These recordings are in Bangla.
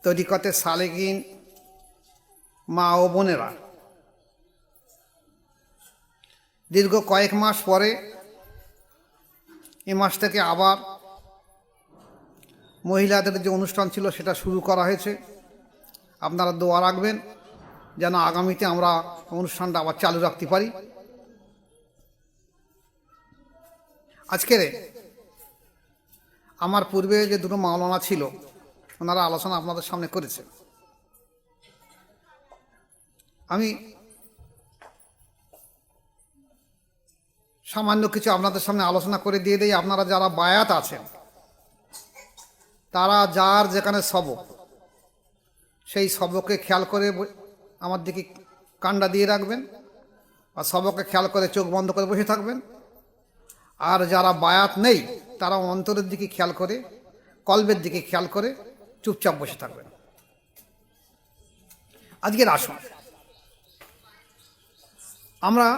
তরিকতে সালেকিন মা ও বোনেরা, দীর্ঘ কয়েক মাস পরে এ মাস থেকে আবার মহিলাদের যে অনুষ্ঠান ছিল সেটা শুরু করা হয়েছে। আপনারা দোয়া রাখবেন যেন আগামীতে আমরা অনুষ্ঠানটা আবার চালু রাখতে পারি। আজকের আমার পূর্বে যে দুটো মাওলানা ছিল ওনারা আলোচনা আপনাদের সামনে করেছে। আমি সামান্য কিছু আপনাদের সামনে আলোচনা করে দিয়ে দিই। আপনারা যারা বায়াত আছেন তারা যার যেখানে সবক, সেই সবকে খেয়াল করে আমার দিকে কান্ডা দিয়ে রাখবেন, আর সবকে খেয়াল করে চোখ বন্ধ করে বসে থাকবেন। আর যারা বায়াত নেই তারা অন্তরের দিকে খেয়াল করে, কলবের দিকে খেয়াল করে চুপচাপ বসে থাকবেন। আজকের আসুন আমরা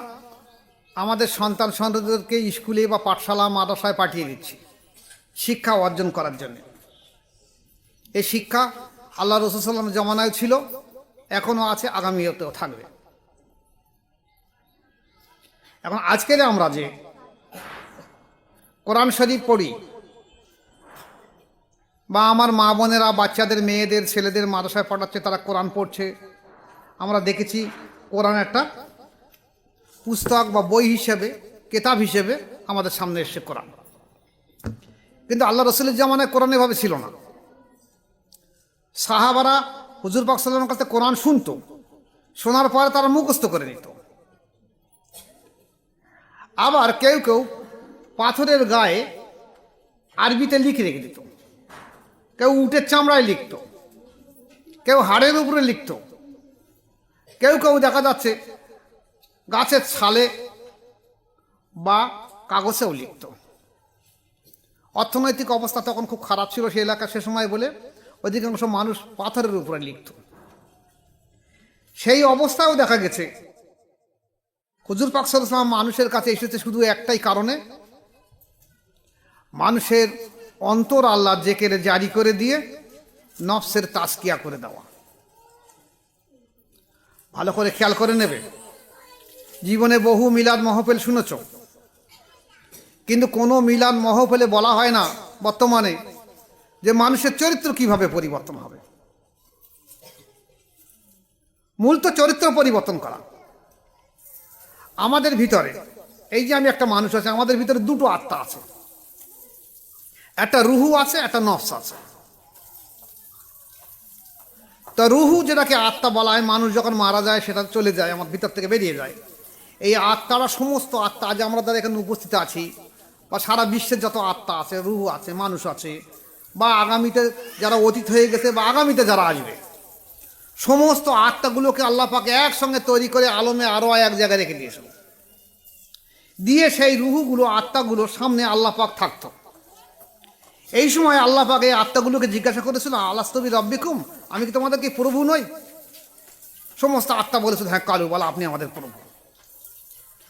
আমাদের সন্তান সন্ততিদেরকে স্কুলে বা পাঠশালা মাদ্রাসায় পাঠিয়ে দিচ্ছি শিক্ষা অর্জন করার জন্য। এই শিক্ষা আল্লাহ রাসূল সাল্লাল্লাহু আলাইহি ওয়াসাল্লামের জমানায় ছিল, এখনও আছে, আগামীতেও থাকবে। এখন আজকের আমরা যে কোরআন শরীফ পড়ি বা আমার মা বোনেরা বাচ্চাদের, মেয়েদের, ছেলেদের মাদ্রাসায় পাঠাচ্ছে, তারা কোরআন পড়ছে, আমরা দেখেছি কোরআন একটা পুস্তক বা বই হিসেবে, কেতাব হিসেবে আমাদের সামনে এসে কোরআন। কিন্তু আল্লাহ রাসূলের জামানায় কোরআন এভাবে ছিল না। সাহাবারা হুজুর পাক সাল্লাল্লাহু আলাইহি ওয়াসাল্লামের কাছে কোরআন শুনতো, শোনার পরে তারা মুখস্থ করে নিত। আবার কেউ কেউ পাথরের গায়ে আরবিতে লিখে রেখে দিত, কেউ উটের চামড়ায় লিখত, কেউ হাড়ের উপরে লিখত, কেউ কেউ দেখা যাচ্ছে গাছের ছালে বা কাগজেও লিখত। অর্থনৈতিক অবস্থা তখন খুব খারাপ ছিল সেই এলাকা সে সময় বলে অধিকাংশ মানুষ পাথরের উপরে লিখত। সেই অবস্থাও দেখা গেছে হুজুর পাক সাল্লাল্লাহু আলাইহি ওয়াসাল্লাম মানুষের কাছে এসেছে শুধু একটাই কারণে, মানুষের অন্তর আল্লাহ জেকেরে জারি করে দিয়ে নফসের তাজকিয়া করে দেওয়া। ভালো করে খেয়াল করে নেবে, জীবনে বহু মিলাদ মহফিল শুনেছ, কিন্তু কোনো মিলাদ মহফিলে বলা হয় না বর্তমানে যে মানুষের চরিত্র কিভাবে পরিবর্তন হবে। মূল তো চরিত্র পরিবর্তন করা। আমাদের ভিতরে এই যে আমি একটা মানুষ আছে, আমাদের ভিতরে দুটো আত্মা আছে, একটা রুহু আছে, একটা নফস আছে। তো রুহু যেটাকে আত্মা বলা হয়, মানুষ যখন মারা যায় সেটা চলে যায়, আমার ভিতর থেকে বেরিয়ে যায়। এই আত্মারা, সমস্ত আত্মা, আজ আমরা যারা এখানে উপস্থিত আছি বা সারা বিশ্বের যত আত্মা আছে, রুহু আছে, মানুষ আছে, বা আগামীতে যারা অতীত হয়ে গেছে বা আগামীতে যারা আসবে, সমস্ত আত্মাগুলোকে আল্লাহ পাক একসঙ্গে তৈরি করে আলমে আরো এক জায়গায় রেখে দিয়েছিল। দিয়ে সেই রুহুগুলো, আত্মাগুলো সামনে আল্লাহ পাক থাকতো। এই সময় আল্লাহ পাক এই আত্মাগুলোকে জিজ্ঞাসা করেছিল, আলাস্তু বিরাব্বিকুম, আমি কি তোমাদের কি প্রভু নই? সমস্ত আত্মা বলেছিল, হ্যাঁ কালু বলা, আপনি আমাদের প্রভু।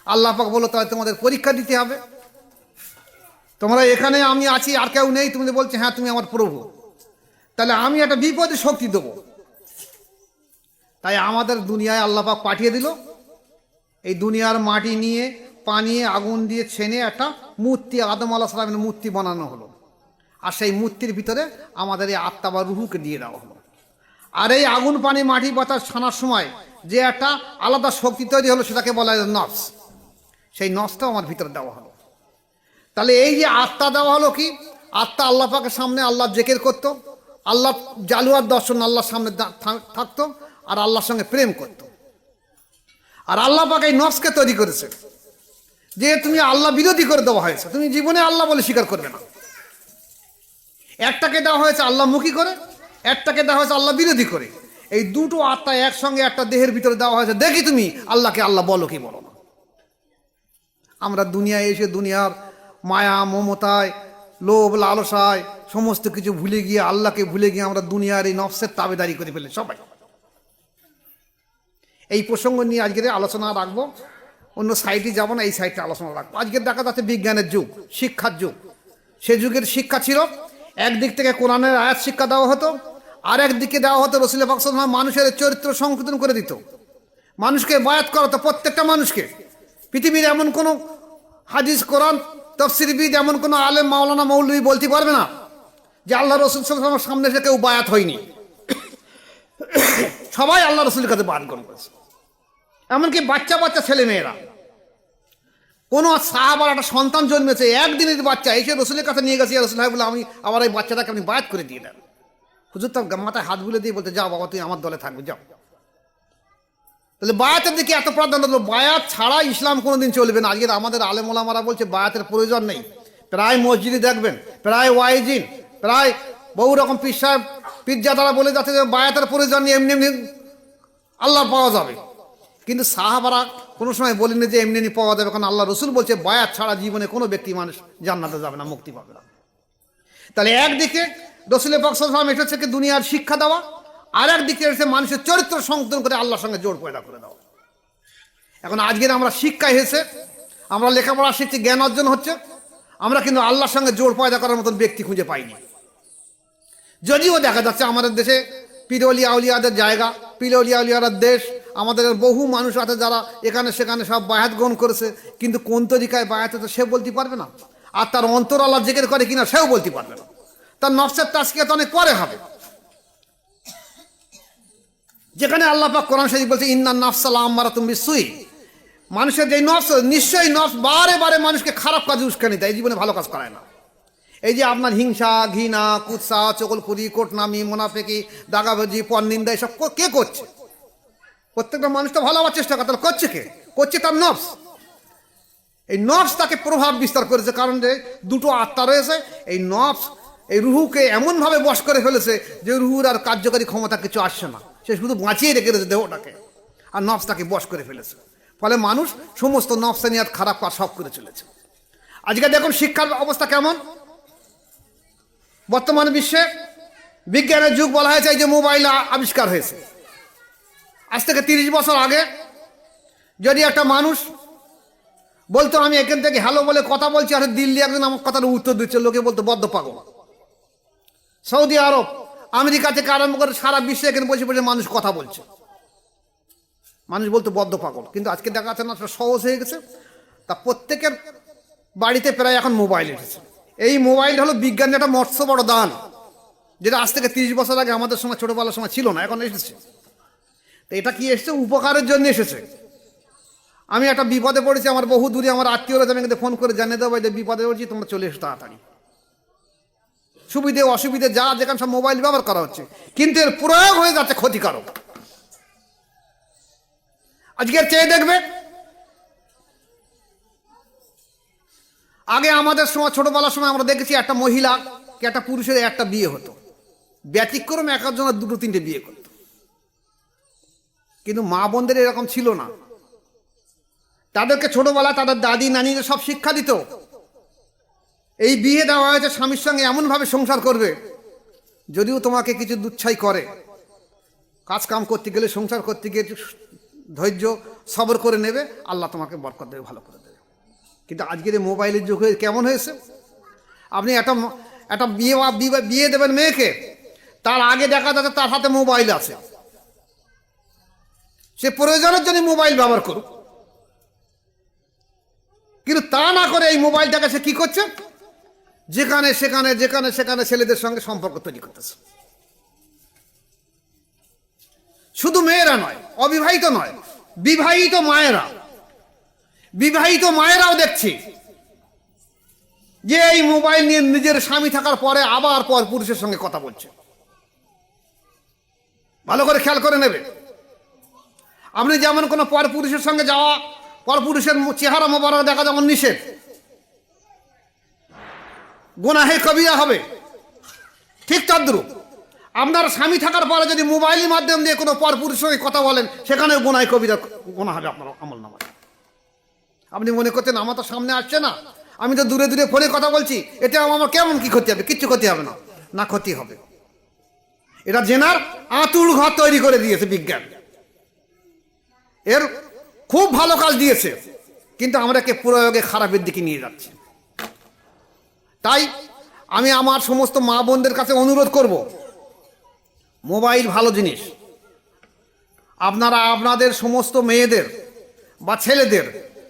আল্লাহ পাক বলল, তাহলে তোমাদের পরীক্ষা দিতে হবে। তোমরা এখানে আমি আছি, আর কেউ নেই, তুমি বলছো হ্যাঁ তুমি আমার প্রভু, তাহলে আমি একটা বিপদে শক্তি দেবো। তাই আমাদের দুনিয়ায় আল্লাহ পাক পাঠিয়ে দিল। এই দুনিয়ার মাটি নিয়ে, পানি, আগুন দিয়ে ছেনে একটা মূর্তি, আদম আলাইহিস সালামের মূর্তি বানানো হলো। আর সেই মূর্তির ভিতরে আমাদের এই আত্মা বা রুহুকে দিয়ে দেওয়া হলো। আর এই আগুন, পানি, মাটি, বাতাস ছানার সময় যে একটা আলাদা শক্তি তৈরি হলো সেটাকে বলা হয় নফস। সেই নফসটাও আমার ভিতরে দেওয়া হলো। তাহলে এই যে আত্মা দেওয়া হলো, কি আত্মা আল্লাহ পাকের সামনে আল্লাহ জিকির করতো, আল্লাহ জালুয়ার দর্শন আল্লাহর সামনে থাকতো, আর আল্লাহর সঙ্গে প্রেম করতো। আর আল্লাহ পাক এই নফসকে তৈরি করেছে যে তুমি আল্লাহ বিরোধী করে দেওয়া হয়েছে, তুমি জীবনে আল্লাহ বলে স্বীকার করবে না। একটাকে দেওয়া হয়েছে আল্লাহ মুখী করে, একটাকে দেওয়া হয়েছে আল্লাহ বিরোধী করে। এই দুটো আত্মা একসঙ্গে একটা দেহের ভিতরে দেওয়া হয়েছে, দেখি তুমি আল্লাহকে আল্লাহ বলো কি বলো না। আমরা দুনিয়ায় এসে দুনিয়ার মায়া, মমতায়, লোভ, লালসায় সমস্ত কিছু ভুলে গিয়ে, আল্লাহকে ভুলে গিয়ে আমরা দুনিয়ার এই নফসের তাবেদারি করে ফেলে সবাই। এই প্রসঙ্গ নিয়ে আজকের আলোচনা রাখবো, অন্য সাইডে যাব না, এই সাইডটা আলোচনা রাখবো। আজকের দেখা যাচ্ছে বিজ্ঞানের যুগ, শিক্ষার যুগ। সে যুগের শিক্ষা ছিল একদিক থেকে কোরআনের আয়াত শিক্ষা দেওয়া হতো, আর একদিকে দেওয়া হতো রসুল পাক সাল্লাল্লাহু আলাইহি ওয়াসাল্লাম মানুষের চরিত্র সংশোধন করে দিত, মানুষকে বায়াত করাতো, প্রত্যেকটা মানুষকে। পৃথিবীর এমন কোনো হাদিস কোরআন তাফসীরবিদ, এমন কোনো আলেম মাওলানা মৌলভী বলতে পারবে না যে আল্লাহ রসুল সাল্লাল্লাহু আলাইহি ওয়াসাল্লামের সামনে এসে কেউ বায়াত হয়নি। সবাই আল্লাহ রসুলের কাছে বায়াত গ্রহণ করেছে, এমনকি বাচ্চা বাচ্চা ছেলে মেয়েরা। কোনো সাহাবার একটা সন্তান জন্মেছে, একদিনের বাচ্চা, এসে রসুলের কাছে নিয়ে গেছে, রসুল ভাই বলে আমি আমার এই বাচ্চাটাকে আপনি বায়াত করে দিয়ে দেন। হুজুর তার মাথায় হাত বুলে দিয়ে বলতে, যাও বাবা তুই আমার দলে থাকবে, যাও। তাহলে বায়াতের দিকে এত প্রাধান্য দিল। বায়াত ছাড়া ইসলাম কোনোদিন চলবে না। আজকের আমাদের আলেম ওলামারা বলছে বায়াতের প্রয়োজন নেই। প্রায় মসজিদে দেখবেন, প্রায় ওয়াইজিন, প্রায় বহু রকম পীর সাহেব পীরজাদারা বলে যাচ্ছে যে বায়াতের প্রয়োজন নেই, এমনি এমনি আল্লাহ পাওয়া যাবে। কিন্তু সাহাবারা কোনো সময় বলেনি যে এমনি এমনি পাওয়া যাবে, কারণ আল্লাহ রসুল বলছে বায়াত ছাড়া জীবনে কোনো ব্যক্তি মানুষ জান্নাতে যাবে না, মুক্তি পাবে না। তাহলে একদিকে রসুল পাক সাল্লাল্লাহু আলাইহি ওয়াসাল্লাম এটা হচ্ছে দুনিয়ার শিক্ষা দেওয়া, আর একদিকে এসে মানুষের চরিত্র সংশোধন করে আল্লাহর সঙ্গে জোড় পয়দা করে দেওয়া। এখন আজকের আমরা শিক্ষা এসে আমরা লেখাপড়া শিখছি, জ্ঞান অর্জন হচ্ছে, আমরা কিন্তু আল্লাহর সঙ্গে জোড় পয়দা করার মতন ব্যক্তি খুঁজে পাইনি। যদিও দেখা যাচ্ছে আমাদের দেশে পীর ওলিয়া আউলিয়াদের জায়গা, পীর ওলিয়া আউলিয়াদের দেশ, আমাদের বহু মানুষ আছে যারা এখানে সেখানে সব বায়াত গ্রহণ করেছে, কিন্তু কোন তরিকায় বায়াত হতো সে বলতে পারবে না। আর তার অন্তর আল্লাহ জিকির করে কিনা সেও বলতে পারবে না। তার নফসের তাজকিয়া তো অনেক পরে হবে। যেখানে আল্লাহ পাক কোরআন শরীফ বলছে ইন্নান নাফসা লাআম্মারাতুম বিসসুই, মানুষের যে নফস, নিশ্চয়ই নফস বারে বারে মানুষকে খারাপ কাজে উস্কানি দেয়, জীবনে ভালো কাজ করায় না। এই যে আপনার হিংসা, ঘৃণা, কুৎসা, চগলখুরি, কোটনামি, মুনাফিকি, দাগাবাজি, পরনিন্দা, এসব কে করছে? প্রত্যেকটা মানুষ তো ভালো হওয়ার চেষ্টা করে, তাহলে করছে কে? করছে তার নফস। এই নফস তাকে প্রভাব বিস্তার করেছে, কারণ যে দুটো আত্মা রয়েছে, এই নফস এই রুহুকে এমনভাবে বশ করে ফেলেছে যে রুহুর আর কার্যকারী ক্ষমতা কিছু আসছে না, সে শুধু বাঁচিয়ে রেখে দিয়েছে দেহটাকে, আর নফস তাকে বশ করে ফেলেছে। ফলে মানুষ সমস্ত নফসানিয়াত খারাপ কাজ সব করে চলেছে। আজকে দেখুন শিক্ষার অবস্থা কেমন। বর্তমান বিশ্বে বিজ্ঞানের যুগ বলা হয়েছে, এই যে মোবাইল আবিষ্কার হয়েছে, আজ থেকে 30 বছর আগে যদি একটা মানুষ বলতো আমি এখান থেকে হ্যালো বলে কথা বলছি, আর দিল্লি একজন আমার কথার উত্তর দিচ্ছে, লোকে বলতো বদ্ধ পাগল। সৌদি আরব, আমেরিকা থেকে আরম্ভ করে সারা বিশ্বে এখানে বসে বসে মানুষ কথা বলছে, মানুষ বলতো বদ্ধ পাগল। কিন্তু আজকে দেখা যাচ্ছে না, সহজ হয়ে গেছে। তা প্রত্যেকের বাড়িতে প্রায় এখন মোবাইল এসেছে। এই মোবাইল হলো বিজ্ঞানের একটা মৎস্য বড় দান, যেটা আজ থেকে 30 বছর আগে আমাদের সময় ছোটবেলার সময় ছিল না, এখন এসেছে। তো এটা কি এসেছে? উপকারের জন্য এসেছে। আমি একটা বিপদে পড়েছি, আমার বহু দূরে আমার আত্মীয় রয়েছে, আমি কিন্তু ফোন করে জানিয়ে দেবো যে বিপদে পড়েছি, তোমরা চলে এসো তাড়াতাড়ি। সুবিধে অসুবিধে যা যেখানে সব মোবাইল ব্যবহার করা হচ্ছে, কিন্তু এর প্রয়োগ হয়ে যাচ্ছে ক্ষতিকারক। আজকের চেয়ে দেখবে, আগে আমাদের সময় ছোটবেলার সময় আমরা দেখেছি একটা মহিলা কি একটা পুরুষের একটা বিয়ে হতো, ব্যতিক্রম এক একজনের 2-3টে বিয়ে করত। কিন্তু মা বোনদের এরকম ছিল না, তাদেরকে ছোটবেলা তাদের দাদি নানিরা সব শিক্ষা দিত। এই বিয়ে দেওয়া হয়েছে স্বামীর সঙ্গে এমনভাবে সংসার করবে, যদিও তোমাকে কিছু দুচ্ছাই করে, কাজ কাম করতে গেলে, সংসার করতে গিয়ে ধৈর্য সবর করে নেবে, আল্লাহ তোমাকে বরকত দেবে, ভালো করে দেবে। কিন্তু আজকের এই মোবাইলের যুগ হয়ে কেমন হয়েছে, আপনি একটা বিয়ে দেবেন মেয়েকে, তার আগে দেখা যাচ্ছে তার হাতে মোবাইল আছে, সে প্রয়োজনের জন্য মোবাইল ব্যবহার করুক, কিন্তু তা না করে এই মোবাইলটাকে সে কি করছে, যেখানে সেখানে ছেলেদের সঙ্গে সম্পর্ক তৈরি করতেছে। শুধু মেয়েরা নয়, অবিবাহিত নয়, বিবাহিত মায়েরাও দেখছি যে এই মোবাইল নিয়ে নিজের স্বামী থাকার পরে আবার পর পুরুষের সঙ্গে কথা বলছে। ভালো করে খেয়াল করে নেবে। আপনি যেমন কোনো পর পুরুষের সঙ্গে যাওয়া, পর পুরুষের চেহারা মোবারক দেখা যেমন নিষেধ, গুনাহে কবিরা হবে, ঠিক তদ্রূপ আপনার স্বামী থাকার পরে যদি মোবাইলের মাধ্যম দিয়ে কোনো পর পুরুষের সঙ্গে কথা বলেন, সেখানে গুনাহে কবিরা গুনাহ হবে আপনার আমল নামায়। আপনি মনে করছেন আমার তো সামনে আসছে না, আমি তো দূরে দূরে ফোনে কথা বলছি, এটা আমার কেমন কি ক্ষতি হবে? কিচ্ছু ক্ষতি হবে না, না ক্ষতি হবে। এটা জেনার আঁতুড় ঘর তৈরি করে দিয়েছে বিজ্ঞান, এর খুব ভালো কাজ দিয়েছে, কিন্তু আমরাকে প্রয়োগে খারাপের দিকে নিয়ে যাচ্ছি। তাই আমি আমার সমস্ত মা বোনদের কাছে অনুরোধ করব, মোবাইল ভালো জিনিস। আপনারা আপনাদের সমস্ত মেয়েদের বা ছেলেদের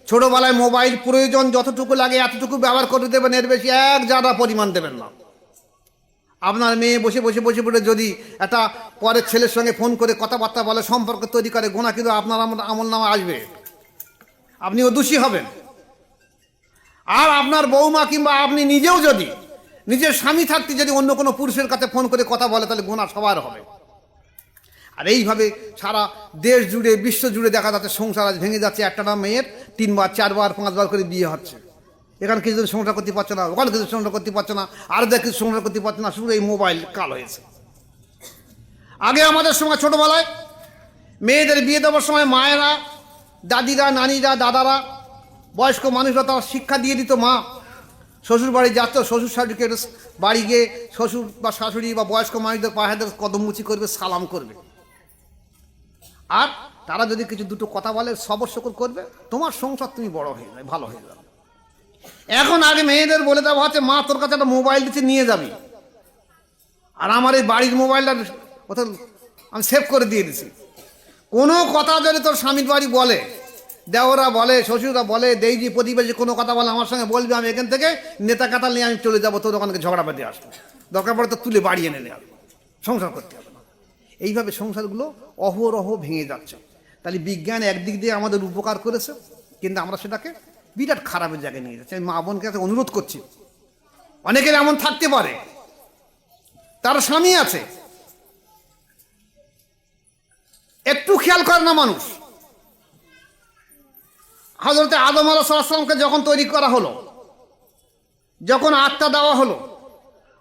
ছোটবেলায় মোবাইল প্রয়োজন যতটুকু লাগে এতটুকু ব্যবহার করে দেবেন, এর বেশি এক জাদা পরিমাণ দেবেন না। আপনার মেয়ে বসে বসে বসে পড়ে যদি একটা পরের ছেলের সঙ্গে ফোন করে কথাবার্তা বলে, সম্পর্ক তৈরি করে, গুনাহ কিন্তু আপনার আমল নামে আসবে, আপনিও দোষী হবেন। আর আপনার বৌমা কিংবা আপনি নিজেও যদি নিজের স্বামী থাকতে যদি অন্য কোনো পুরুষের কাছে ফোন করে কথা বলে, তাহলে গুনাহ সবার হবে। আর এইভাবে সারা দেশ জুড়ে বিশ্ব জুড়ে দেখা যাচ্ছে সংসার আজ ভেঙে যাচ্ছে। একটা মেয়ের 3 বার 4 বার 5 বার করে বিয়ে হচ্ছে। এখানে কিছু সংসার করতে পারছে না, ওখানে কিছু সংসার করতে পারছে না, আর কিছু সংসার করতে পারছে না, শুধু এই মোবাইল কাল হয়েছে। আগে আমাদের সময় ছোটবেলায় মেয়েদের বিয়ে দেওয়ার সময় মায়েরা, দাদিরা, নানিরা, দাদারা, বয়স্ক মানুষরা তারা শিক্ষা দিয়ে দিত। মা শ্বশুর বাড়ি যাচ্ছ, শ্বশুর শাশুড়িকে বাড়ি গিয়ে শ্বশুর বা শাশুড়ি বা বয়স্ক মানুষদের পায়ে কদমমুচি করবে, সালাম করবে। আর তারা যদি কিছু দুটো কথা বলে সবর সকর করবে, তোমার সংসার তুমি বড় হয়ে যাবে, ভালো হয়ে যাবে। এখন আগে মেয়েদের বলে দেওয়া হচ্ছে, মা তোর কাছে একটা মোবাইল দিচ্ছে, নিয়ে যাবি। আর আমার এই বাড়ির মোবাইলটা ওটা আমি সেভ করে দিয়ে দিছি। কোনো কথা যদি তোর স্বামীর বাড়ি বলে, দেওরা বলে, শ্বশুররা বলে, দেইজি প্রতিবেশী কোনো কথা বলে, আমার সঙ্গে বলবি, আমি এখান থেকে নেতা কাতাল নিয়ে আমি চলে যাবো, তোর ওখান থেকে ঝগড়া বেঁধে আসবো, দরকার পড়ে তো তুলে বাড়িয়ে এনে আসবো, সংসার করতে হবে না। এইভাবে সংসারগুলো অহরহ ভেঙে যাচ্ছে। তাহলে বিজ্ঞান একদিক দিয়ে আমাদের উপকার করেছে, কিন্তু আমরা সেটাকে বিরাট খারাপের জায়গায় নিয়ে যাচ্ছি। আমি মা বোনকে কাছে অনুরোধ করছি, অনেকের এমন থাকতে পারে তার স্বামী আছে, একটু খেয়াল করে না মানুষ। হযরতে আদম আলাইহিস সালামকে যখন তৈরি করা হলো, যখন আত্মা দেওয়া হলো,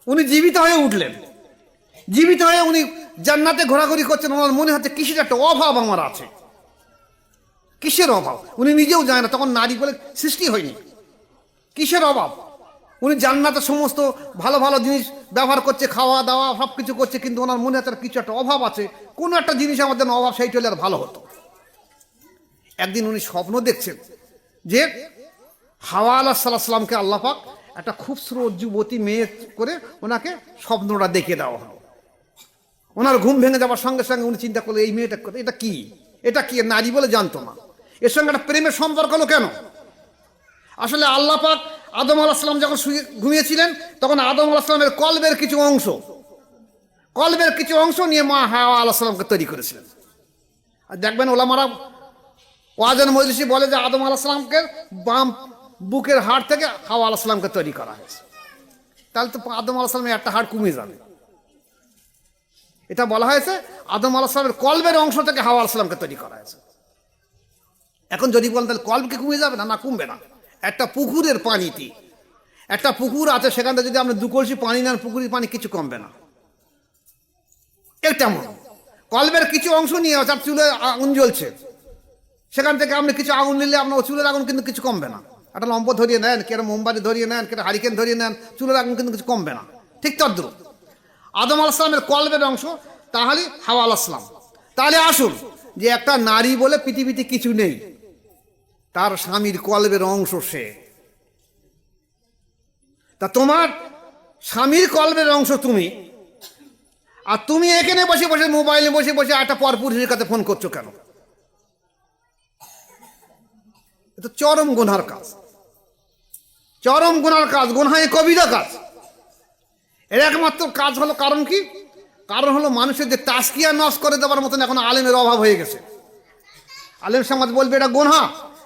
উনি জীবিত হয়ে উঠলেন। জীবিত হয়ে উনি জান্নাতে ঘোরাঘুরি করছেন। ওনার মনে হচ্ছে কিসের একটা অভাব আমার আছে। কিসের অভাব উনি নিজেও জানেন না, তখন নারী বলে সৃষ্টি হয়নি। কিসের অভাব? উনি জান্নাতে সমস্ত ভালো ভালো জিনিস ব্যবহার করছে, খাওয়া দাওয়া সব কিছু করছে, কিন্তু ওনার মনে হচ্ছে কিছু একটা অভাব আছে, কোনো একটা জিনিস আমাদের অভাব, সেই চলে আর ভালো হতো। একদিন উনি স্বপ্ন দেখছেন যে হাওয়া আলাইহিস সালামকে আল্লাহ পাক একটা খুবসুরত যুবতী মেয়ে করে ওনাকে স্বপ্নটা দেখিয়ে দেওয়া হলো। ওনার ঘুম ভেঙে যাওয়ার সঙ্গে সঙ্গে উনি চিন্তা করলো, এই মেয়েটা এটা কি, এটা কি? নারী বলে জানতো না, এর সঙ্গে একটা প্রেমের সম্পর্ক হলো কেন? আসলে আল্লাহ পাক আদম আলাইহিস সালাম যখন ঘুমিয়েছিলেন, তখন আদম আলাইহিস সালামের কলবের কিছু অংশ নিয়ে মা হাওয়া আলাইহিস সালামকে তৈরি করেছিলেন। আর দেখবেন ওলামারা ওয়াজের মজলিসে বলে যে আদম আলাইহিস সালামকে বাম বুকের হাড় থেকে হাওয়া আলাইহিস সালামকে তৈরি করা হয়েছে। তাহলে তো আদম আলাইহিস সালামের একটা হাড় কমে যাবে। এটা বলা হয়েছে আদম আলাইহিস সালামের কলবের অংশ থেকে হাওয়া আলাইহিস সালামকে তৈরি করা হয়েছে। এখন যদি বলেন তাহলে কলব কি কমে যাবে? না, না, কমবে না। একটা পুকুরের পানিতে, একটা পুকুর আছে, সেখান থেকে যদি আপনি 2 কলসি পানি নেন, পুকুরের পানি কিছু কমবে না। এটা মনে কলবের কিছু অংশ নিয়ে তার চুলে আগুন জ্বলছে, সেখান থেকে আপনি কিছু আগুন নিলে আপনার চুলের আগুন কিন্তু কিছু কমবে না। একটা লম্ব ধরিয়ে নেন, কেন মোমবাতি ধরিয়ে নেন, কেন হারিকেন ধরিয়ে নেন, চুলের আগুন কিন্তু কিছু কমবে না। ঠিক তদ্রুপ আদম আলাইহিস সালামের কলবের অংশ তাহলে হাওয়া আলাইহিস সালাম। তাহলে আসুন, যে একটা নারী বলে পৃথিবীতে কিছু নেই, তার স্বামীর কলবের অংশ সে। তা তোমার স্বামীর কলবের অংশ তুমি, আর তুমি এখানে বসে বসে মোবাইলে বসে বসে একটা পরপুরুষের কাছে ফোন করছো কেন? এটা চরম গুনার কাজ, চরম গুনার কাজ, গুনাহে কবিরা কাজ। এর একমাত্র কাজ হলো, কারণ কি? কারণ হলো মানুষের যে তাসকিয়া নষ্ট করে দেওয়ার মতন এখন আলেমের অভাব হয়ে গেছে। আলেম সমাজ বলবে এটা গুনাহ,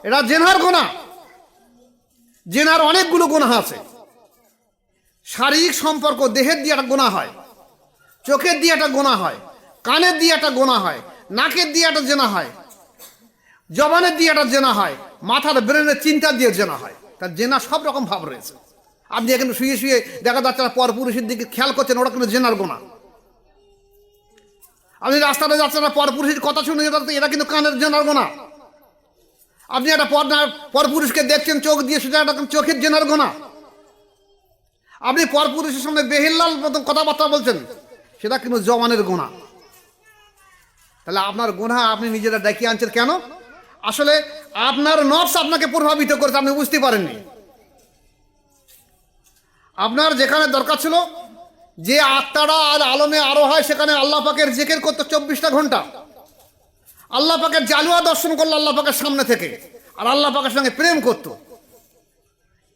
এটা জেনার গুনাহ। জেনার অনেকগুলো গুনাহ আছে। শারীরিক সম্পর্ক দেহের দিয়ে একটা গুনাহ হয়, চোখের দিয়ে একটা গুনাহ হয়, কানের দিয়ে একটা গুনাহ হয়, নাকের দিয়ে একটা জেনা হয়, জবানের দিয়ে একটা জেনা হয়, মাথার ব্রেনের চিন্তা দিয়ে জেনা হয়। তার জেনা সব রকম ভাব রয়েছে। আপনি এখানে শুয়ে শুয়ে দেখা যাচ্ছে না পরপুরুষের দিকে খেয়াল করছেন, ওটা কিন্তু জেনার গুনাহ। আপনি রাস্তাতে যাচ্ছেন না পরপুরুষের কথা শুনে যাচ্ছেন, এটা কিন্তু কানের জেনার গুনাহ। আপনি একটা পরপুরুষকে দেখছেন চোখ দিয়ে, সেটা একটা চোখের জেনার গুনাহ। আপনি পরপুরুষের সামনে বেহিল্লাল মতন কথাবার্তা বলছেন, সেটা কিন্তু জবানের গুনাহ। তাহলে আপনার গুনাহ আপনি নিজেরা ডেকে আনছেন কেন? আসলে আপনার নফস আপনাকে প্রভাবিত করেছে, আপনি বুঝতে পারেননি। আপনার যেখানে দরকার ছিল যে আত্মারা আর আলমে আরো হয় সেখানে আল্লাহ পাকের জিকির করতো 24টা ঘন্টা, আল্লাহ পাকের জালুয়া দর্শন করলো আল্লাহ পাকের সামনে থেকে, আর আল্লাহ পাকের সঙ্গে প্রেম করত।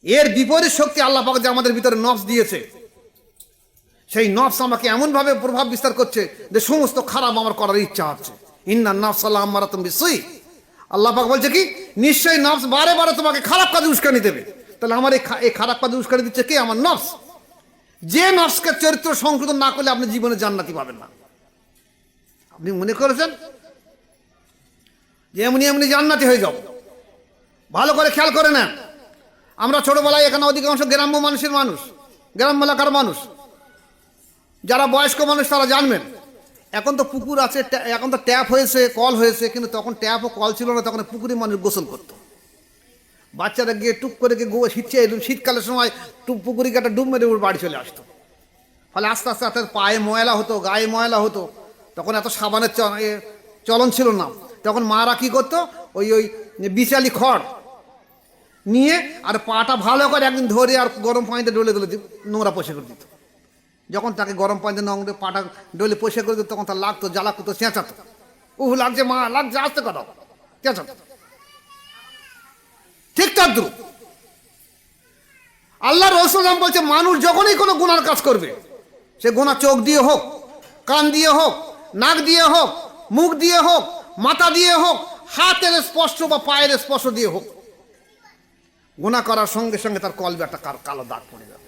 এর বিপরীত শক্তি আল্লাহ পাক যে আমাদের ভিতরে নফস দিয়েছে, সেই নফস আমাকে এমনভাবে প্রভাব বিস্তার করছে যে সমস্ত খারাপ আমার করার ইচ্ছা হচ্ছে। ইন্না নফস আল্লাহ আমারাতুম বিসুই, আল্লাহ পাক বলছে কি, নিশ্চয়ই নফস বারে বারে তোমাকে খারাপ কাজে উস্কানি দেবে। তাহলে আমার এই খারাপ কাজে উস্কানি দিচ্ছে কে? আমার নফস। যে নফসকে চরিত্র সংশোধন না করলে আপনি জীবনে জান্নাতি পাবেন না। আপনি মনে করেছেন যে এমনি এমনি জান্নাতি হয়ে যাও? ভালো করে খেয়াল করে নেন। আমরা ছোটবেলায় এখানে অধিকাংশ গ্রাম্য মানুষের মানুষ, গ্রাম এলাকার মানুষ, যারা বয়স্ক মানুষ তারা জানবেন, এখন তো পুকুর আছে, এখন তো ট্যাপ হয়েছে, কল হয়েছে, কিন্তু তখন ট্যাপ ও কল ছিল না, তখন পুকুরে মানুষ গোসল করতো। বাচ্চারা গিয়ে টুক করে গিয়ে শীতকালের সময় পুকুরে গিয়ে একটা ডুব মেরে বাড়ি চলে আসতো। ফলে আস্তে আস্তে আস্তে পায়ে ময়লা হতো, গায়ে ময়লা হতো। তখন এত সাবানের চলন ছিল না। তখন মারা কি করতো, ওই বিচালি খড় নিয়ে আর পাটা ভালো করে একদিন ধরে আর গরম পানিতে ডলে নোংরা পরিষ্কার করে দিত। যখন তাকে গরম পানিতে নোংরা পাটা ডলে পরিষ্কার করে দিত, তখন তার লাগতো, জ্বালা করতো, চেঁচাতো, লাগছে মা, লাগছে, আসতে কথা, চেঁচাতো। ঠিক তার দ্রুপ আল্লাহ রাসূল বলছে, মানুষ যখনই কোনো গুনার কাজ করবে, সে গুনাহ চোখ দিয়ে হোক, কান দিয়ে হোক, নাক দিয়ে হোক, মুখ দিয়ে হোক, মাথা দিয়ে হোক, হাতের স্পর্শ বা পায়ের স্পর্শ দিয়ে হোক, গুনাহ করার সঙ্গে সঙ্গে তার কলবে একটা কালো দাগ পড়ে যাবে।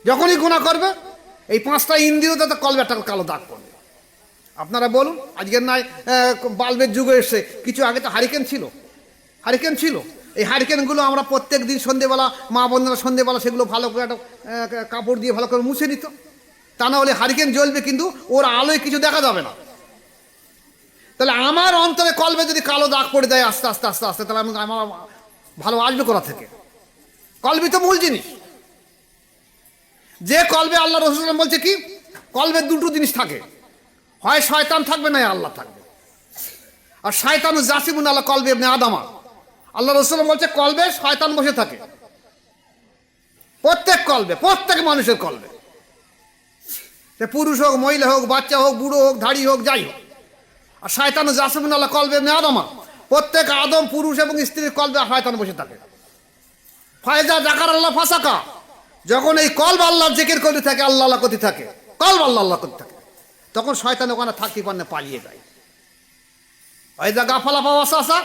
যখনই গুনাহ করবে, এই 5টা ইন্দ্রিয়তে তার কলবে একটা কালো দাগ পড়বে। আপনারা বলুন, আজকের নয় বাল্বের যুগে এসে, কিছু আগে তো হারিকেন ছিল। এই হারিকেনগুলো আমরা প্রত্যেক দিন সন্ধেবেলা, মা বোনেরা সন্ধেবেলা সেগুলো ভালো করে একটা কাপড় দিয়ে ভালো করে মুছে নিত। তা না হলে হারিকেন জ্বলবে কিন্তু ওর আলোয় কিছু দেখা যাবে না। তাহলে আমার অন্তরে কলবে যদি কালো দাগ পড়ে যায় আস্তে আস্তে আস্তে আস্তে, তাহলে আমার ভালো আসবে কোথা থেকে? কলবি তো মূল জিনিস। যে কলবে, আল্লাহ রাসূল বলছে কি, কলবে দুটো জিনিস থাকে, হয় শয়তান থাকবে, না আল্লাহ থাকবে। আর শয়তান জাসিমুন আলা কলবে ইবনে আদম, আল্লাহ রাসূল বলছে কলবে শয়তান বসে থাকে। প্রত্যেক কলবে, প্রত্যেক মানুষের কলবে, সে পুরুষ হোক, মহিলা হোক, বাচ্চা হোক, বুড়ো হোক, ধাড়ি হোক, যাই হোক। আর শয়তান জাসিমুন আলা কলবে ইবনে আদম, প্রত্যেক আদম পুরুষ এবং স্ত্রীর কলবে শয়তান বসে থাকে। ফায়জা জাকার আল্লাহ ফাসাকা, যখন এই কলব আল্লাহর জিকির করতে থাকে, আল্লাহ আল্লাহ করতে থাকে, কলব আল্লাহ আল্লাহ করতে থাকে, তখন শয়তান ওখানে থাকতে পারে না, পালিয়ে যায়। ফায়জা গাফালা ফাওয়াসাসা,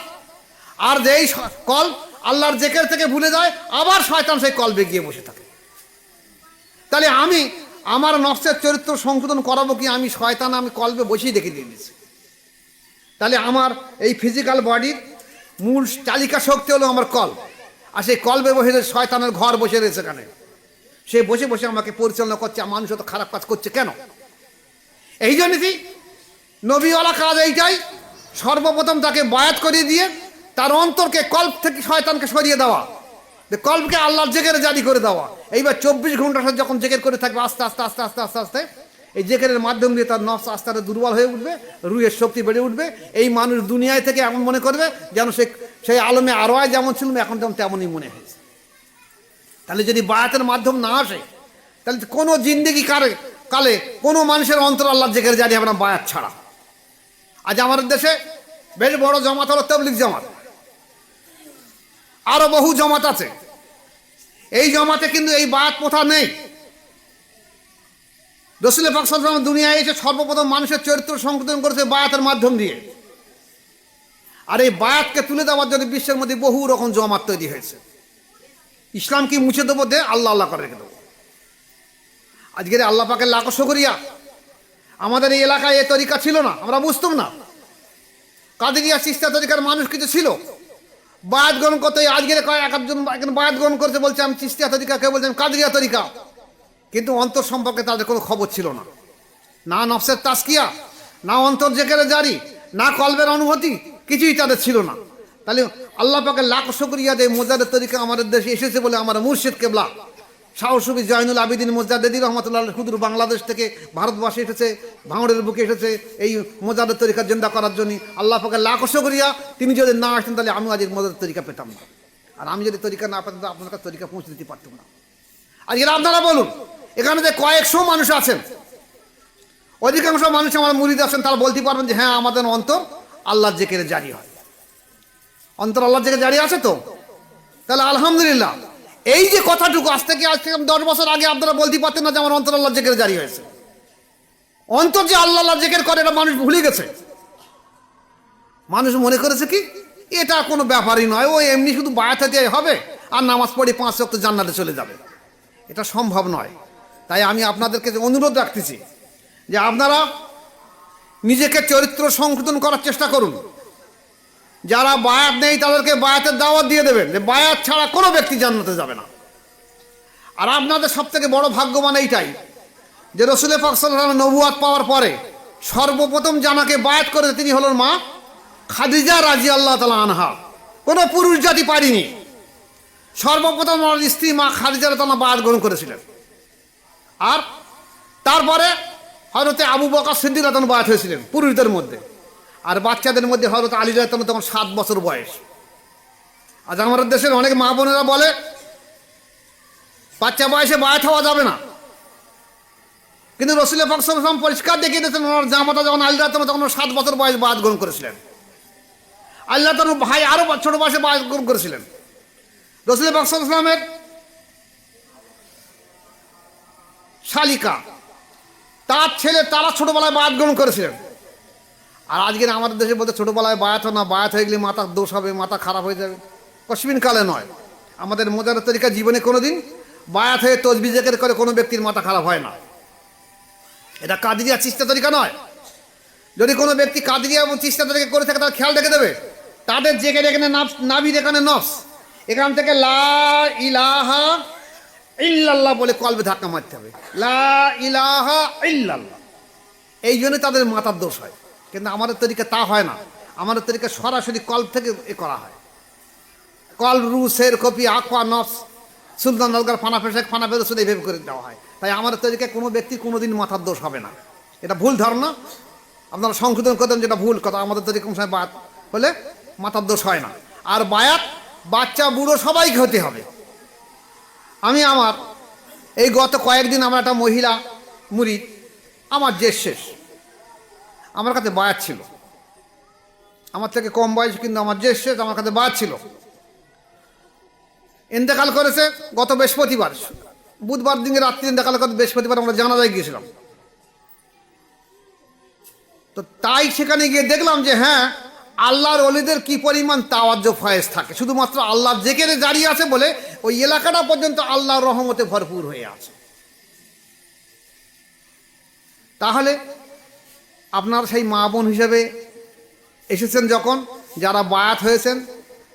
আর যেই কলব আল্লাহর জিকির থেকে ভুলে যায়, আবার শয়তান সেই কলবে গিয়ে বসে থাকে। তাহলে আমি আমার নফসের চরিত্র সংশোধন করাবো কি? আমি শয়তান আমি কলবে বসেই দেখে দিয়েছি। তাহলে আমার এই ফিজিক্যাল বডির মূল চালিকা শক্তি হলো আমার কল, আর সেই কলবে বসে শয়তানের ঘর বসে রয়েছে সেখানে। সে বসে বসে আমাকে পরিচালনা করছে, মানুষ তো খারাপ কাজ করছে কেন? এই জন্যই নবীওয়ালা কাজ এইটাই, সর্বপ্রথম তাকে বায়াত করিয়ে দিয়ে তার অন্তরকে কল্প থেকে শয়তানকে সরিয়ে দেওয়া, কল্পকে আল্লাহর জেকেরে জারি করে দেওয়া। এইবার 24 ঘন্টা যখন জেকের করে থাকবে, আস্তে আস্তে আস্তে আস্তে আস্তে আস্তে এই জেকেরের মাধ্যম দিয়ে তার নফস আস্তে আস্তে দুর্বল হয়ে উঠবে, রুহের শক্তি বেড়ে উঠবে। এই মানুষ দুনিয়ায় থেকে এমন মনে করবে যেন সেই আলমে আরোয় যেমন ছিল এখন যেমন তেমনই মনে হয়েছে। তাহলে যদি বায়াতের মাধ্যম না আসে, তাহলে কোনো জিন্দেগি কালে কোনো মানুষের অন্তর আল্লাহর জেকেরে জারি হবে না বায়াত ছাড়া। আজ আমাদের দেশে বেশ বড় জামাত হলো তাবলীগ জামাত, আরো বহু জামাত আছে। এই জামাতে কিন্তু এই বায়াত প্রথা নেই। রাসূল পাক সাল্লাল্লাহু আলাইহি ওয়াসাল্লাম দুনিয়ায় এসে সর্বপ্রথম মানুষের চরিত্র সংশোধন করেছে বায়াতের মাধ্যম দিয়ে। আর এই বায়াতকে তুলে দেওয়ার জন্য বিশ্বের মধ্যে বহু রকম জামাত তৈরি হয়েছে। ইসলাম কি মুছে দেবো? দে আল্লাহ আল্লাহ করে রেখে দেবো। আজকের আল্লাহ পাকের লাখো শুকরিয়া, আমাদের এই এলাকায় এ তরিকা ছিল না, আমরা বুঝতাম না। কাদেরিয়া চিশতিয়া তরিকার মানুষ কিছু ছিল, বায়াত গ্রহণ করতে। আজকের একজন বায়াত গ্রহণ করতে বলছে আমি চিশতিয়া তরিকা, কেউ বলছেন কাদেরিয়া তরিকা, কিন্তু অন্তর সম্পর্কে তাদের কোনো খবর ছিল না। না নফসের তাসকিয়া, না অন্তর জেকেরে জারি, না কলবের অনুভূতি, কিছুই তাদের ছিল না। তাহলে আল্লাহ পাকের লাখ শুকরিয়া দেয় মোজাদের তরিকা আমাদের দেশে এসেছে বলে আমার মুর্শিদ কেবলা শাহ সুফি জয়নুল আবিদিন মোজাদ্দেদি রহমতুল্লাহ সুদূর বাংলাদেশ থেকে ভারতবর্ষে এসেছে, ভাঙড়ের বুকে এসেছে এই মোজাদের তরিকা জিন্দা করার জন্য। আল্লাহ পাকের লাখ শুকরিয়া, তিনি যদি না আসতেন তাহলে আমি আজ মোজাদের তরিকা পেতাম না। আর আমি যদি তরিকা না পেতাম, আপনার কাছে তরিকা পৌঁছে দিতে পারতাম না। আজকে আপনারা বলুন, এখানে যে কয়েকশো মানুষ আছেন, অধিকাংশ মানুষ আমার মুরিদ আছেন, তারা বলতে পারবেন যে হ্যাঁ আমাদের অন্তর আল্লাহর জিকিরে জারি হয়, অন্তর আল্লাহর জিকিরে জারি আছে তো। তাহলে আলহামদুলিল্লাহ, এই যে কথাটুকু আজ থেকে 10 বছর আগে আপনারা বলতে পারতেন না যে আমার অন্তর আল্লাহর জিকিরে জারি হয়েছে। অন্তর যে আল্লাহ আল্লাহ জিকির করে এটা মানুষ ভুলে গেছে। মানুষ মনে করেছে কি এটা কোনো ব্যাপারই নয়, ও এমনি শুধু বায়াতে দিয়ে হবে আর নামাজ পড়ে 5 ওয়াক্ত জান্নাতে চলে যাবে। এটা সম্ভব নয়। তাই আমি আপনাদেরকে অনুরোধ রাখতেছি যে আপনারা নিজেকে চরিত্র সংশোধন করার চেষ্টা করুন। যারা বায়াত নেই তাদেরকে বায়াতের দাওয়াত দিয়ে দেবেন যে বায়াত ছাড়া কোনো ব্যক্তি জান্নাতে যাবে না। আর আপনাদের সব থেকে বড় ভাগ্যবান এইটাই যে রসুল পাক সাল্লাল্লাহু আলাইহি ওয়াসাল্লাম নবুয়াত পাওয়ার পরে সর্বপ্রথম জানাকে বায়াত করেছে তিনি হলেন মা খাদিজা রাদিয়াল্লাহু তাআলা আনহা। কোনো পুরুষ জাতি পারেনি, সর্বপ্রথম ওনার স্ত্রী মা খাদিজা রাদিয়াল্লাহু তাআলা বায়াত গ্রহণ করেছিলেন। আর তারপরে হযরতে আবু বকর সিদ্দিক রাদিয়াল্লাহু তাআলা বায়াত হয়েছিলেন পুরুষদের মধ্যে। আর বাচ্চাদের মধ্যে হযরত আলী রাদিয়াল্লাহু তাআলা তখন 7 বছর বয়স। আজ আমাদের দেশের অনেক মা বোনেরা বলে বাচ্চা বয়সে বায়াত হওয়া যাবে না, কিন্তু রসুল পাক সাল্লাল্লাহু আলাইহি ওয়াসাল্লাম পরিষ্কার দেখিয়ে দিয়েছেন ওনার জামাতা যখন আলী রাদিয়াল্লাহু তাআলা তখন 7 বছর বয়স বায়াত গ্রহণ করেছিলেন। আল্লাহ তাআলা ভাই আরো ছোট বয়সে বায়াত গ্রহণ করেছিলেন। রসুল পাক সাল্লাল্লাহু আলাইহি ওয়াসাল্লামের শালিকা তার ছেলে তারা ছোটবেলায় বায়াত গ্রহণ করেছিলেন। আর আজকে আমাদের দেশে বলতে ছোটবেলায় বায়াত না, বায়াত হয়ে গেলে মাথার দোষ হবে, মাথা খারাপ হয়ে যাবে। কসমিন কালে নয়, আমাদের মোজার তরিকা জীবনে কোনোদিন বায়াত হয়ে তসবিহ জিকির করে কোনো ব্যক্তির মাথা খারাপ হয় না। এটা কাদিরিয়া চিস্তা তরিকা নয়। যদি কোনো ব্যক্তি কাদিরিয়া এবং চিস্তা তরিকা করে থাকে তার খেয়াল রেখে দেবে, তাদের যেখানে এখানে নাভির এখানে নফস, এখান থেকে লা ইলাহা ইল্লাল্লাহ বলে কলবে ধাক্কা মারতে হবে, লা ইলাহা ইল্লাল্লাহ। এই জন্য তাদের মাথার দোষ হয়। কিন্তু আমাদের তরিকা তা হয় না। আমাদের তরিকা সরাসরি কল্প থেকে এ করা হয়। কল্প রু শের কপি আকোয়া নফস সুলতান নলগার ফানা ফেসেক ফানা ফেরো শুধু এইভাবে করে দেওয়া হয়। তাই আমাদের তরিকায় কোনো ব্যক্তির কোনোদিন মাথার দোষ হবে না। এটা ভুল ধারণা, আপনারা সংশোধন করতেন, যেটা ভুল কথা। আমাদের তরিকা কোনো সময় বায়াত হলে মাথার দোষ হয় না। আর বায়াত বাচ্চা বুড়ো সবাইকে হতে হবে। আমি আমার এই গত কয়েকদিন আমার একটা মহিলা মুরিদ, আমার জেস শেষ, আমার কাছে বায়াত ছিল। আমার থেকে কম বয়স কিন্তু আমার জেস শেষ, আমার কাছে বায়াত ছিল। ইন্তেকাল করেছে গত বৃহস্পতিবার, বুধবার দিনে রাত্রি ইন্তেকাল করে বৃহস্পতিবার আমরা জানাজায় গিয়েছিলাম। তো তাই সেখানে গিয়ে দেখলাম যে হ্যাঁ, আল্লাহর ওলিদের কি পরিমাণ তাওয়াজ্জুহ ফয়েজ থাকে। শুধুমাত্র আল্লাহর জিকিরে জারি আছে বলে ওই এলাকাটা পর্যন্ত আল্লাহর রহমতে ভরপুর হয়ে আছে। তাহলে আপনার সেই মা বোন হিসেবে এসেছেন যখন, যারা বায়াত হয়েছেন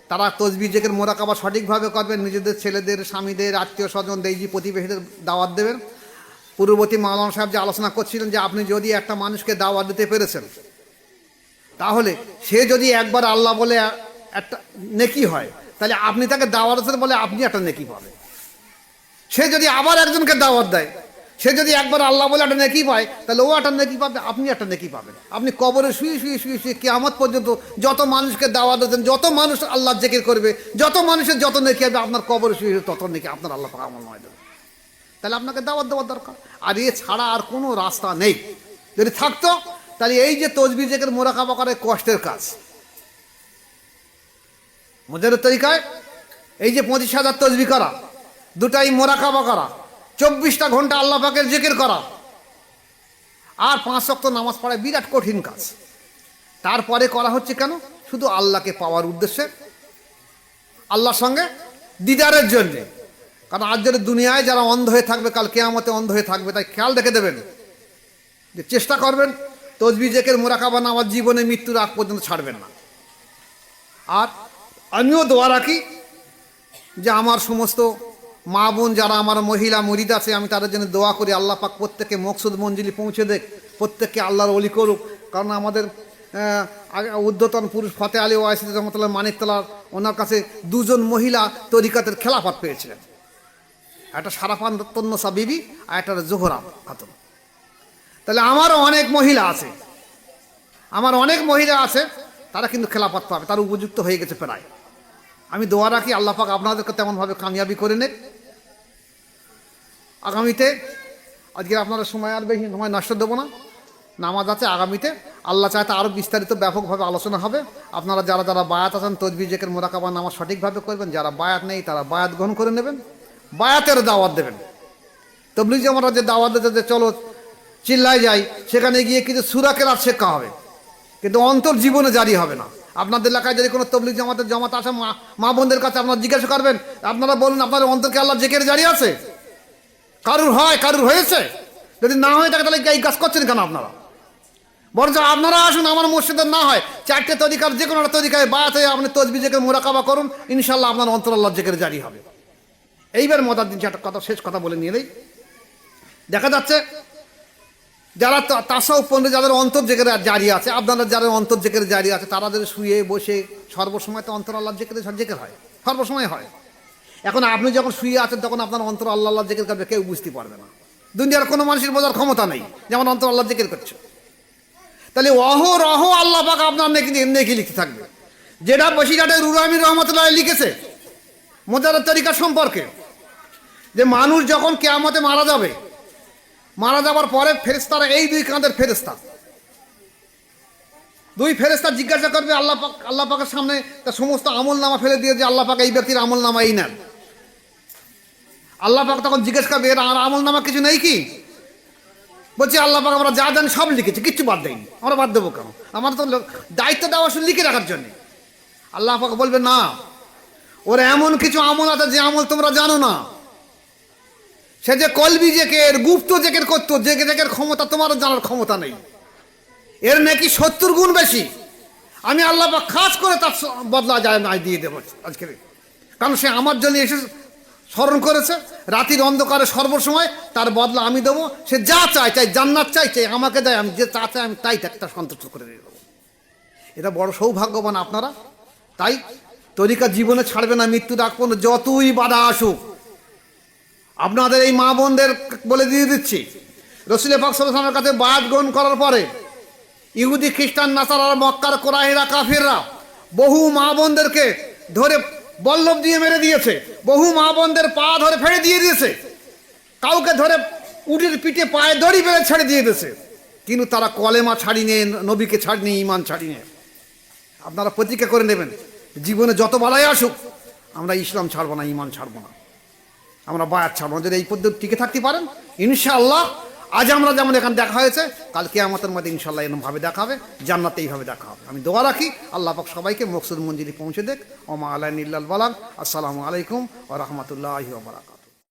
তারা তসবিহ জিকির মোরাকাবা সঠিকভাবে করবেন। নিজেদের ছেলেদের, স্বামীদের, আত্মীয় স্বজন, দেশি প্রতিবেশীদের দাওয়াত দেবেন। পূর্ববর্তী মাওলানা সাহেব যে আলোচনা করছিলেন যে আপনি যদি একটা মানুষকে দাওয়াত দিতে পেরেছেন, তাহলে সে যদি একবার আল্লাহ বলে একটা নেকি হয়, তাহলে আপনি তাকে দাওয়াত দেন বলে আপনি একটা নেকি পাবেন। সে যদি আবার একজনকে দাওয়াত দেয়, সে যদি একবার আল্লাহ বলে একটা নেকি পায়, তাহলে ও একটা নেকি পাবে, আপনি একটা নেকি পাবেন। আপনি কবরে শুয়ে শুয়ে শুয়ে শুয়ে কিয়ামত পর্যন্ত যত মানুষকে দাওয়াত দেন, যত মানুষ আল্লাহর জিকির করবে, যত মানুষের যত নেকি হবে, আপনার কবরে শুয়ে শুয়ে তত নেকি আপনার আল্লাহ পাক আমলনামায় দেবে। তাহলে আপনাকে দাওয়াত দেওয়ার দরকার। আর এ ছাড়া আর কোনো রাস্তা নেই। যদি থাকতো তাহলে এই যে তসবিহ জিকির মোরাকাবা করে কষ্টের কাজ। মুজাহিদের তরিকায় এই যে 25,000 তসবিহ করা, 2 টাইম মোরাকাবা করা, 24টা ঘন্টা আল্লাহ পাকের জিকির করা, আর 5 ওয়াক্ত নামাজ পড়া বিরাট কঠিন কাজ। তারপরে করা হচ্ছে কেন? শুধু আল্লাহকে পাওয়ার উদ্দেশ্যে, আল্লাহর সঙ্গে দিদারের জন্যে। কারণ আজ যদি দুনিয়ায় যারা অন্ধ হয়ে থাকবে, কাল কিয়ামতে অন্ধ হয়ে থাকবে। তাই খেয়াল রেখে দেবেন যে চেষ্টা করবেন তসবিহ জিকির মোরাকাবা নামাজ জীবনে মৃত্যুর আগ পর্যন্ত ছাড়বেন না। আর আমিও দোয়া রাখি যে আমার সমস্ত মা বোন যারা আমার মহিলা মুরিদ আছে, আমি তাদের জন্য দোয়া করি আল্লাহ পাক প্রত্যেককে মকসুদ মঞ্জিলি পৌঁছে দেখ, প্রত্যেককে আল্লাহর ওলি করুক। কারণ আমাদের উদ্ধতন পুরুষ ফতে আলী ওয়াইসি রহমতুল্লাহ মানিকতলার, ওনার কাছে 2 জন মহিলা তরিকাতের খেলাফত পেয়েছিলেন। একটা সারাফান তন্নসা বিবি আর একটা জোহরা খাতুন। তাহলে আমারও অনেক মহিলা আছে, তারা কিন্তু খেলাফত পাবে, তার উপযুক্ত হয়ে গেছে প্রায়। আমি দোয়া রাখি আল্লাহ পাক আপনাদেরকে তেমনভাবে কামিয়াবি করে নেক। আগামীতে, আজকে আপনারা সময় আর বেশি সময় নষ্ট দেবো না, নামাজ আছে আগামীতে, আল্লাহ চাইতে আরও বিস্তারিত ব্যাপকভাবে আলোচনা হবে। আপনারা যারা যারা বায়াত আছেন তসবিহ জিকির মোরাকাবা নামাজ সঠিকভাবে করবেন, যারা বায়াত নেই তারা বায়াত গ্রহণ করে নেবেন, বায়াতের দাওয়াত দেবেন। তবলিগ জামাতরা যে দাওয়াত দিতে যে চলো চিল্লায় যাই, সেখানে গিয়ে কিছু সূরা কেরাত শেখা হবে, কিন্তু অন্তর জীবনে জারি হবে না। আপনাদের এলাকায় যদি কোনো তবলিগ জামাতের জামাত আসে, মা বোনদের কাছে আপনারা জিজ্ঞাসা করবেন, আপনারা বলুন আপনাদের অন্তরকে আল্লাহ জিকির জারি আছে? কারুর হয়, কারুর হয়েছে? যদি না হয়ে থাকে তাহলে এই কাজ করছেন কেন আপনারা? বরঞ্চ আপনারা আসুন আমার মসজিদের, না হয় 4টে তরিকার যে কোনো একটা তরিকায় বায়াত হয়ে আপনি তসবিহ জিকির মোরাকাবা করুন, ইনশাল্লাহ আপনার অন্তর আল্লাহ জিকির জারি হবে। এইবার মজার দিন একটা কথা, শেষ কথা বলে নিয়ে নেই। দেখা যাচ্ছে যারা তাসাউফ পন্ডিত, যাদের অন্তর জিকির জারি আছে, আপনারা যাদের অন্তর জিকির জারি আছে, তারা যদি শুয়ে বসে সর্বসময় তো অন্তর আল্লাহ জিকির হয়, সর্বসময় হয়। এখন আপনি যখন শুয়ে আছেন তখন আপনার অন্তর আল্লাহ আল্লাহ জিকির করবে, কেউ বুঝতে পারবে না। দুনিয়ার কোনো মানুষের বোঝার ক্ষমতা নেই যেমন অন্তর আল্লাহ জিকির করছে। তাহলে অহরহ আল্লাহ পাক আপনার নেকি লিখতে থাকবে। যেটা বসিরহাটের রুরামি রহমতুল্লাহ লিখেছে মোজাদের তরিকা সম্পর্কে, যে মানুষ যখন কিয়ামতে মারা যাবে, মারা যাবার পরে ফেরেশতারা, এই দুই কাঁধের ফেরেশতা, দুই ফেরেশতা জিজ্ঞাসা করবে আল্লাহ পাকের সামনে, তার সমস্ত আমল নামা ফেলে দিয়ে যে আল্লাহ পাক এই ব্যক্তির আমল নামা এই নেন। আল্লাহ পাক তখন জিজ্ঞেস করবে এর আমল নামা কিছু নেই কি? বলছি আল্লাহ পাক আমরা যা জানি সব লিখেছি, কিচ্ছু বাদ দেয়নি, আমরা বাদ দেবো কেন? আমার তো দায়িত্ব দেওয়া শুধু লিখে রাখার জন্য। আল্লাহ পাক বলবে না, ওর এমন কিছু আমল আছে যে আমল তোমরা জানো না। সে যে কলবি জেকের, গুপ্ত জেকের করতো, জেকের ক্ষমতা তোমার জানার ক্ষমতা নেই। এর নাকি 70 গুণ বেশি। আমি আল্লাহ পাক খাস করে তার বদলা যায় না দিয়ে দেবো আজকে, কারণ সে আমার জন্য এসে স্মরণ করেছে রাতের অন্ধকারে সর্বসময়, তার বদলা আমি দেবো। সে যা চায়, চাই জান্নাত চাই, চাই আমাকে দেয়, আমি যে চাই আমি তাই একটা সন্তুষ্ট করে দিয়ে দেবো। এটা বড় সৌভাগ্যবান আপনারা। তাই তরিকা জীবনে ছাড়বে না, মৃত্যু ডাক পর্যন্ত যতই বাধা আসুক। আপনাদের এই মা বোনদের বলে দিয়ে দিচ্ছি, রাসূল পাক সাল্লাল্লাহু আলাইহি ওয়াসাল্লামের কাছে বায়াত গ্রহণ করার পরে ইহুদি, খ্রিস্টান, নাসারা, মক্কার কোরাইরা, কাফিররা বহু মা বোনদেরকে ধরে বল্লভ দিয়ে মেরে দিয়েছে, বহু মা বোনদের পা ধরে ফেলে দিয়ে দিয়েছে, কাউকে ধরে উটের পিঠে পায়ে দড়ি বেঁধে ছেড়ে দিয়ে দিয়েছে, কিন্তু তারা কলেমা ছাড়ি নিয়ে, নবীকে ছাড়ি নিয়ে, ইমান ছাড়ি নিয়ে। আপনারা প্রতিজ্ঞা করে নেবেন, জীবনে যত বালাই আসুক আমরা ইসলাম ছাড়বো না, ইমান ছাড়বো না, আমরা বায়াত ছাড়বো না। যদি এই পদ্ধতি টিকে থাকতে পারেন ইনশাআল্লাহ, আজ আমরা যেমন এখানে দেখা হয়েছে, কাল কিয়ামতের মধ্যে ইনশাআল্লাহ এরকমভাবে দেখা হবে, জান্নাতে এইভাবে দেখা হবে। আমি দোয়া রাখি আল্লাহ পাক সবাইকে মকসুদ মঞ্জিলে পৌঁছে দেখ। ওমা আলাইনা ইল্লাল বালাগ। আসসালামু আলাইকুম ওয়া রাহমাতুল্লাহি ওয়া বারাকাতুহু।